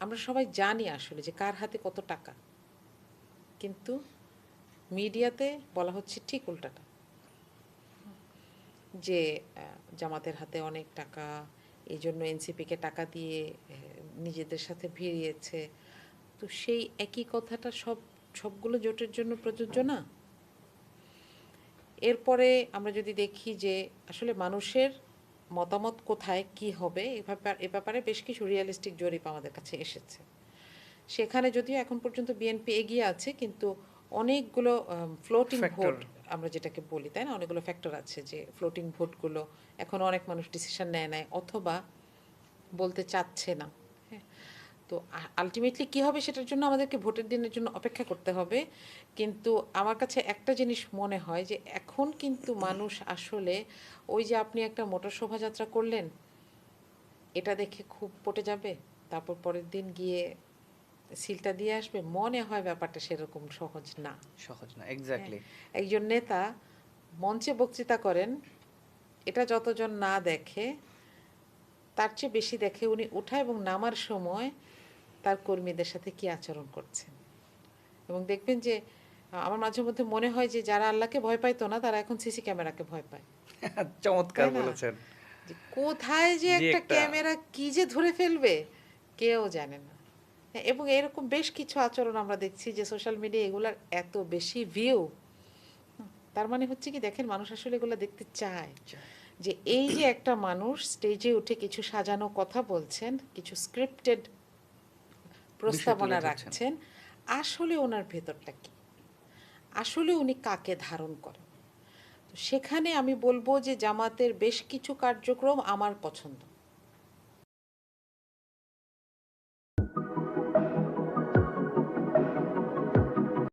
আমরা সবাই জানি আসলে যে কার হাতে কত টাকা, কিন্তু মিডিয়াতে বলা হচ্ছে ঠিক উল্টাটা, যে জামাতের হাতে অনেক টাকা, এই জন্য এনসিপিকে টাকা দিয়ে নিজেদের সাথে ভিড়িয়েছে। তো সেই একই কথাটা সবগুলো জোটের জন্য প্রযোজ্য না। এরপরে আমরা যদি দেখি যে আসলে মানুষের মতামত কোথায় কি হবে, এ ব্যাপারে বেশ কিছু রিয়েলিস্টিক জরিপ আমাদের কাছে এসেছে। সেখানে যদিও এখন পর্যন্ত বিএনপি এগিয়ে আছে, কিন্তু অনেকগুলো ফ্লোটিং ফ্যাক্টর। ভোট আমরা যেটাকে বলি, তাই না, অনেকগুলো ফ্যাক্টর আছে যে ফ্লোটিং ভোটগুলো এখন অনেক মানুষ ডিসিশন নেয় অথবা বলতে চাচ্ছে না। হ্যাঁ, তো আলটিমেটলি কী হবে সেটার জন্য আমাদেরকে ভোটের দিনের জন্য অপেক্ষা করতে হবে। কিন্তু আমার কাছে একটা জিনিস মনে হয় যে এখন কিন্তু মানুষ আসলে ওই যে আপনি একটা মোটর শোভাযাত্রা করলেন, এটা দেখে খুব পটে যাবে, তারপর পরের দিন গিয়ে সিলটা দিয়ে আসবে, মনে হয় ব্যাপারটা সেরকম সহজ না। সহজ না, হ্যাঁ, এক্স্যাক্টলি। একজন নেতা মঞ্চে বক্তৃতা করেন, এটা যতজন না দেখে তার চেয়ে বেশি দেখে উনি ওঠা এবং নামার সময় তার কর্মীদের সাথে কী আচরণ করছেন। এবং দেখবেন যে আমার মাঝে মধ্যে মনে হয় যে যারা আল্লাহকে ভয় পাইতো না তারা এখন সিসি ক্যামেরাকে ভয় পায়, চমৎকার তাই না? বলেছেন। যে কোথায় যে যে একটা একটা ক্যামেরা কি যে ধরে ফেলবে কেউ জানে না। হ্যাঁ, এবং এরকম বেশ কিছু আচরণ আমরা দেখছি যে সোশ্যাল মিডিয়া এগুলার এত বেশি ভিউ, তার মানে হচ্ছে কি, দেখেন মানুষ আসলে এগুলো দেখতে চায়। যে এই যে একটা মানুষ স্টেজে উঠে কিছু সাজানো কথা বলছেন, কিছু স্ক্রিপ্টেড বিষয় তুলে প্রস্তাবনা ধরছেন। রাখছেন, আসলে ওনার ভেতরটা কি, আসলে উনি কাকে ধারণ করেন। তো সেখানে আমি বলবো যে জামাতের বেশ কিছু কার্যক্রম আমার পছন্দ,